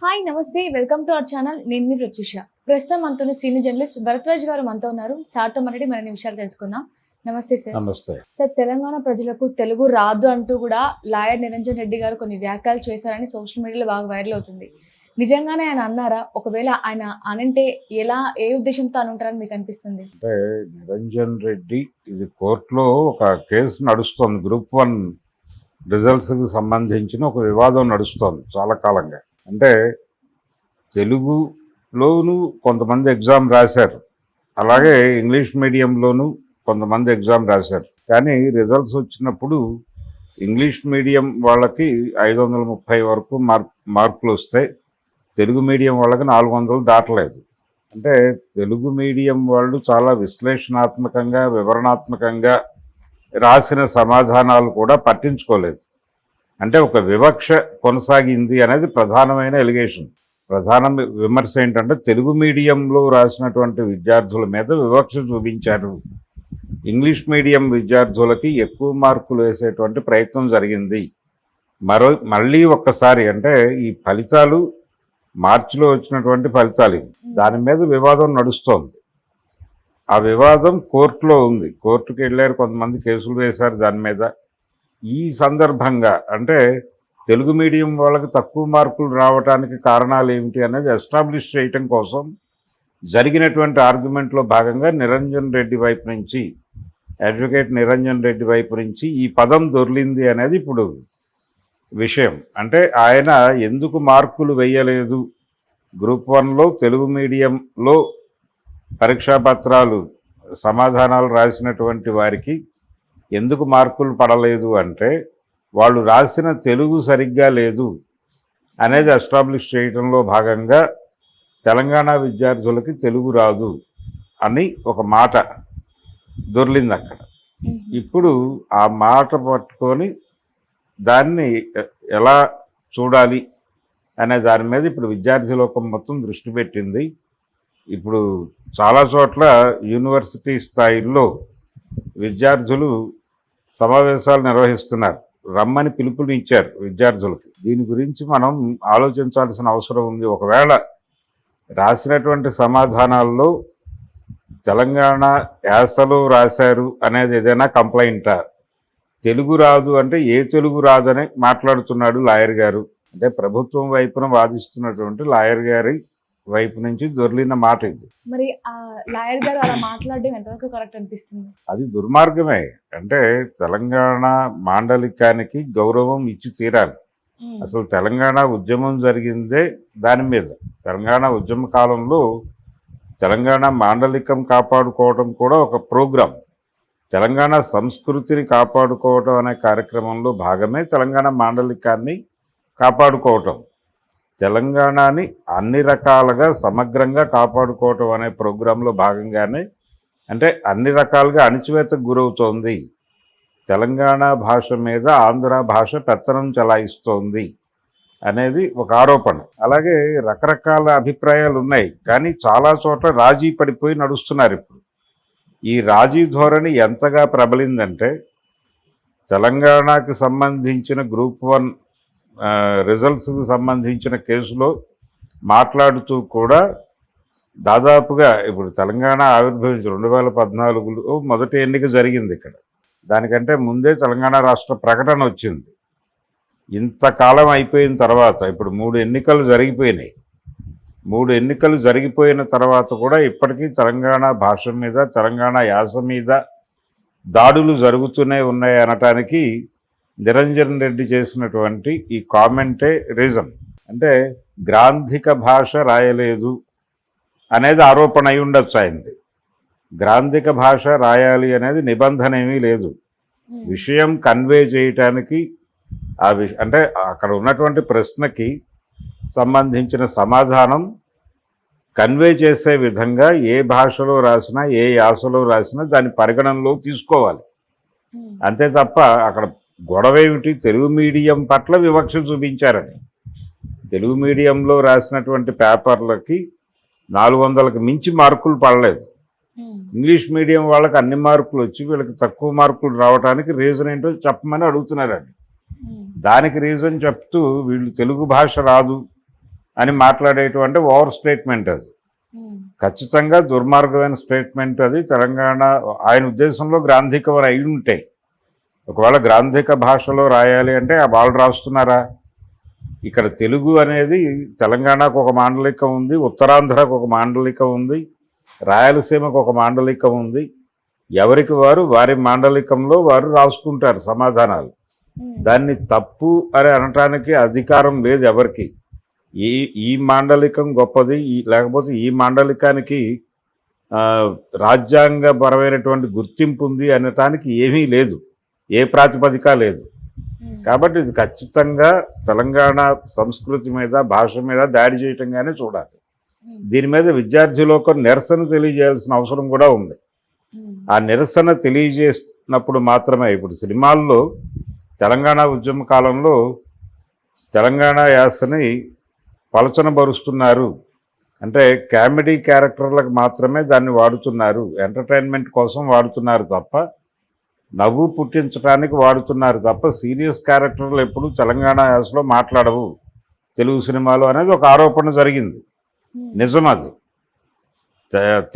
Hi నమస్తే welcome to our channel. నేను మీ ప్రత్యూష. ప్రస్తుతం మనతోనే సీనియర్ జర్నలిస్ట్ భరద్వాజ్ గారు మనతో ఉన్నారు. సార్తో మాట్లాడి మరిన్ని విషయాలు తెలుసుకుందాం. నమస్తే సార్. నమస్తే. సార్, తెలంగాణ ప్రజలకు తెలుగు రాదు అంటూ కూడా లాయర్ నిరంజన్ రెడ్డి గారు కొన్ని వ్యాఖ్యలు చేశారని సోషల్ మీడియాలో బాగా వైరల్ అవుతుంది. నిజంగానే ఆయన అన్నారా? ఒకవేళ ఆయన అనంటే ఎలా, ఏ ఉద్దేశంతో అనుంటారని మీకు అనిపిస్తుంది? అంటే నిరంజన్ రెడ్డి ఇది కోర్టులో ఒక కేసు నడుస్తోంది. గ్రూప్ 1 రిజల్ట్స్కి సంబంధించిన ఒక వివాదం నడుస్తోంది చాలా కాలంగా. అంటే తెలుగులోను కొంతమంది ఎగ్జామ్ రాశారు, అలాగే ఇంగ్లీష్ మీడియంలోను కొంతమంది ఎగ్జామ్ రాశారు. కానీ రిజల్ట్స్ వచ్చినప్పుడు ఇంగ్లీష్ మీడియం వాళ్ళకి 530 వరకు మార్కులు వస్తాయి, తెలుగు మీడియం వాళ్ళకి 400 దాటలేదు. అంటే తెలుగు మీడియం వాళ్ళు చాలా విశ్లేషణాత్మకంగా, వివరణాత్మకంగా రాసిన సమాధానాలు కూడా పట్టించుకోలేదు. అంటే ఒక వివక్ష కొనసాగింది అనేది ప్రధానమైన ఎలిగేషన్. ప్రధాన విమర్శ ఏంటంటే తెలుగు మీడియంలో రాసినటువంటి విద్యార్థుల మీద వివక్ష చూపించారు, ఇంగ్లీష్ మీడియం విద్యార్థులకి ఎక్కువ మార్కులు వేసేటువంటి ప్రయత్నం జరిగింది. మళ్ళీ ఒక్కసారి అంటే ఈ ఫలితాలు మార్చిలో వచ్చినటువంటి ఫలితాలు, దాని మీద వివాదం నడుస్తోంది. ఆ వివాదం కోర్టులో ఉంది, కోర్టుకు వెళ్ళారు, కొంతమంది కేసులు వేశారు దాని మీద. ఈ సందర్భంగా అంటే తెలుగు మీడియం వాళ్ళకి తక్కువ మార్కులు రావడానికి కారణాలు ఏమిటి అనేది ఎస్టాబ్లిష్ చేయటం కోసం జరిగినటువంటి ఆర్గ్యుమెంట్లో భాగంగా నిరంజన్ రెడ్డి వైపు నుంచి, అడ్వకేట్ నిరంజన్ రెడ్డి వైపు నుంచి ఈ పదం దొర్లింది అనేది ఇప్పుడు విషయం. అంటే ఆయన ఎందుకు మార్కులు వేయలేదు, గ్రూప్ 1లో తెలుగు మీడియంలో పరీక్షా పత్రాలు సమాధానాలు రాసినటువంటి వారికి ఎందుకు మార్కులు పడలేదు అంటే వాళ్ళు రాసిన తెలుగు సరిగ్గా లేదు అనేది ఎస్టాబ్లిష్ చేయడంలో భాగంగా తెలంగాణ విద్యార్థులకి తెలుగు రాదు అని ఒక మాట దొర్లింది అక్కడ. ఇప్పుడు ఆ మాట పట్టుకొని దాన్ని ఎలా చూడాలి అనే దాని మీద ఇప్పుడు విద్యార్థి లోకం మొత్తం దృష్టి పెట్టింది. ఇప్పుడు చాలా చోట్ల యూనివర్సిటీ స్థాయిల్లో విద్యార్థులు సమావేశాలు నిర్వహిస్తున్నారు, రమ్మని పిలుపులు ఇచ్చారు విద్యార్థులకు. దీని గురించి మనం ఆలోచించాల్సిన అవసరం ఉంది. ఒకవేళ రాసినటువంటి సమాధానాల్లో తెలంగాణ యాసలో రాశారు అనేది ఏదైనా కంప్లైంటా? తెలుగు రాదు అంటే ఏ తెలుగు రాదు అని మాట్లాడుతున్నాడు లాయర్ గారు. అంటే ప్రభుత్వం వైపున వాదిస్తున్నటువంటి లాయర్ గారి వైపు నుంచి దొర్లిన మాట ఇది. మరి ఆ లాయర్ గారు అలా మాట్లాడడం ఎంతవరకు కరెక్ట్ అనిపిస్తుంది? అది దుర్మార్గమే. అంటే తెలంగాణ మాండలికానికి గౌరవం ఇచ్చి తీరాలి. అసలు తెలంగాణ ఉద్యమం జరిగిందే దాని మీద. తెలంగాణ ఉద్యమ కాలంలో తెలంగాణ మాండలికం కాపాడుకోవడం కూడా ఒక ప్రోగ్రాం. తెలంగాణ సంస్కృతిని కాపాడుకోవడం అనే కార్యక్రమంలో భాగమే తెలంగాణ మాండలికాన్ని కాపాడుకోవటం. తెలంగాణని అన్ని రకాలుగా సమగ్రంగా కాపాడుకోవటం అనే ప్రోగ్రాంలో భాగంగానే, అంటే అన్ని రకాలుగా అణిచివేతకు గురవుతోంది, తెలంగాణ భాష మీద ఆంధ్ర భాష పెత్తనం చెలాయిస్తోంది అనేది ఒక ఆరోపణ. అలాగే రకరకాల అభిప్రాయాలు ఉన్నాయి, కానీ చాలా చోట్ల రాజీ పడిపోయి నడుస్తున్నారు. ఇప్పుడు ఈ రాజీ ధోరణి ఎంతగా ప్రబలిందంటే తెలంగాణకు సంబంధించిన గ్రూప్ 1 రిజల్ట్స్కి సంబంధించిన కేసులో మాట్లాడుతూ కూడా దాదాపుగా ఇప్పుడు తెలంగాణ ఆవిర్భవించి 2014లో మొదటి ఎన్నిక జరిగింది ఇక్కడ. దానికంటే ముందే తెలంగాణ రాష్ట్ర ప్రకటన వచ్చింది. ఇంతకాలం అయిపోయిన తర్వాత ఇప్పుడు 3 ఎన్నికలు జరిగిపోయినాయి. 3 ఎన్నికలు జరిగిపోయిన తర్వాత కూడా ఇప్పటికీ తెలంగాణ భాష మీద, తెలంగాణ యాస మీద దాడులు జరుగుతూనే ఉన్నాయి అనటానికి నిరంజన్ రెడ్డి చేసినటువంటి ఈ కామెంటే రీజన్. అంటే గ్రాంధిక భాష రాయలేదు అనేది ఆరోపణ అయి ఉండొచ్చు ఆయనది. గ్రాంధిక భాష రాయాలి అనేది నిబంధన ఏమీ లేదు. విషయం కన్వే చేయటానికి అంటే అక్కడ ఉన్నటువంటి ప్రశ్నకి సంబంధించిన సమాధానం కన్వే చేసే విధంగా ఏ భాషలో రాసినా, ఏ యాసలో రాసినా దాన్ని పరిగణనలో తీసుకోవాలి. అంతే తప్ప అక్కడ గొడవ ఏమిటి? తెలుగు మీడియం పట్ల వివక్ష చూపించారని. తెలుగు మీడియంలో రాసినటువంటి పేపర్లకి 400కి మించి మార్కులు పడలేదు. ఇంగ్లీష్ మీడియం వాళ్ళకి అన్ని మార్కులు వచ్చి వీళ్ళకి తక్కువ మార్కులు రావడానికి రీజన్ ఏంటో చెప్పమని అడుగుతున్నారండి. దానికి రీజన్ చెప్తూ వీళ్ళు తెలుగు భాష రాదు, అని మాట్లాడేటువంటి ఓవర్ స్టేట్మెంట్ అది. ఖచ్చితంగా దుర్మార్గమైన స్టేట్మెంట్ అది. తెలంగాణ ఆయన ఉద్దేశంలో గ్రాంధికం అయి ఉంటాయి. ఒకవేళ గ్రాంధిక భాషలో రాయాలి అంటే వాళ్ళు రాస్తున్నారా? ఇక్కడ తెలుగు అనేది తెలంగాణకు ఒక మాండలికం ఉంది, ఉత్తరాంధ్రకు ఒక మాండలికం ఉంది, రాయలసీమకు ఒక మాండలికం ఉంది. ఎవరికి వారు వారి మాండలికంలో వారు రాసుకుంటారు సమాధానాలు. దాన్ని తప్పు అని అనటానికి అధికారం లేదు ఎవరికి. ఈ మాండలికం గొప్పది, లేకపోతే ఈ మాండలికానికి రాజ్యాంగపరమైనటువంటి గుర్తింపు ఉంది అనటానికి ఏమీ లేదు, ఏ ప్రాతిపదిక లేదు. కాబట్టి ఇది ఖచ్చితంగా తెలంగాణ సంస్కృతి మీద, భాష మీద దాడి చేయటంగానే చూడాలి. దీని మీద విద్యార్థులకు నిరసన తెలియజేయాల్సిన అవసరం కూడా ఉంది. ఆ నిరసన తెలియజేసినప్పుడు మాత్రమే, ఇప్పుడు సినిమాల్లో తెలంగాణ ఉద్యమ కాలంలో తెలంగాణ యాసని పలచనబరుస్తున్నారు అంటే కామెడీ క్యారెక్టర్లకు మాత్రమే దాన్ని వాడుతున్నారు, ఎంటర్టైన్మెంట్ కోసం వాడుతున్నారు తప్ప, నవ్వు పుట్టించడానికి వాడుతున్నారు తప్ప సీరియస్ క్యారెక్టర్లు ఎప్పుడు తెలంగాణ యాసలో మాట్లాడవు తెలుగు సినిమాలు అనేది ఒక ఆరోపణ జరిగింది. నిజం అది.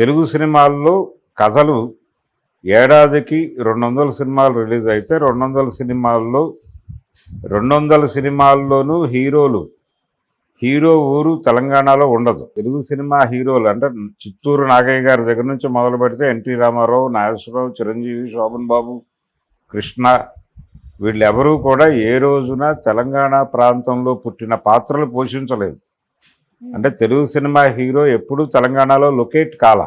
తెలుగు సినిమాల్లో కథలు ఏడాదికి 200 సినిమాలు రిలీజ్ అయితే 200 సినిమాల్లోనూ హీరో ఊరు తెలంగాణలో ఉండదు. తెలుగు సినిమా హీరోలు అంటే చిత్తూరు నాగయ్య గారి దగ్గర నుంచి మొదలు పెడితే ఎన్టీ రామారావు, నాగేశ్వరరావు, చిరంజీవి, శోభన్ బాబు, కృష్ణ, వీళ్ళెవరూ కూడా ఏ రోజున తెలంగాణ ప్రాంతంలో పుట్టిన పాత్రలు పోషించలేదు. అంటే తెలుగు సినిమా హీరో ఎప్పుడూ తెలంగాణలో లొకేట్ కాల.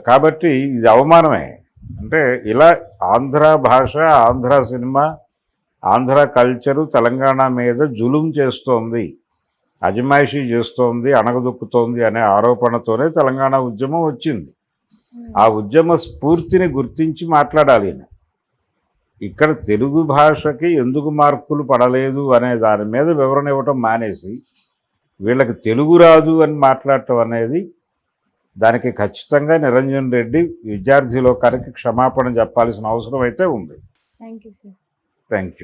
కాబట్టి ఇది అవమానమే. అంటే ఇలా ఆంధ్ర భాష, ఆంధ్ర సినిమా, ఆంధ్ర కల్చరు తెలంగాణ మీద జులుం చేస్తోంది, అజమాయిషీ చేస్తోంది, అణగదొక్కుతోంది అనే ఆరోపణతోనే తెలంగాణ ఉద్యమం వచ్చింది. ఆ ఉద్యమ స్ఫూర్తిని గుర్తించి మాట్లాడాలి. ఇక్కడ తెలుగు భాషకి ఎందుకు మార్కులు పడలేదు అనే దాని మీద వివరణ ఇవ్వటం మానేసి వీళ్ళకి తెలుగు రాదు అని మాట్లాడటం అనేది, దానికి ఖచ్చితంగా నిరంజన్ రెడ్డి విద్యార్థి లోకానికి క్షమాపణ చెప్పాల్సిన అవసరం అయితే ఉంది. Thank you sir. Thank you.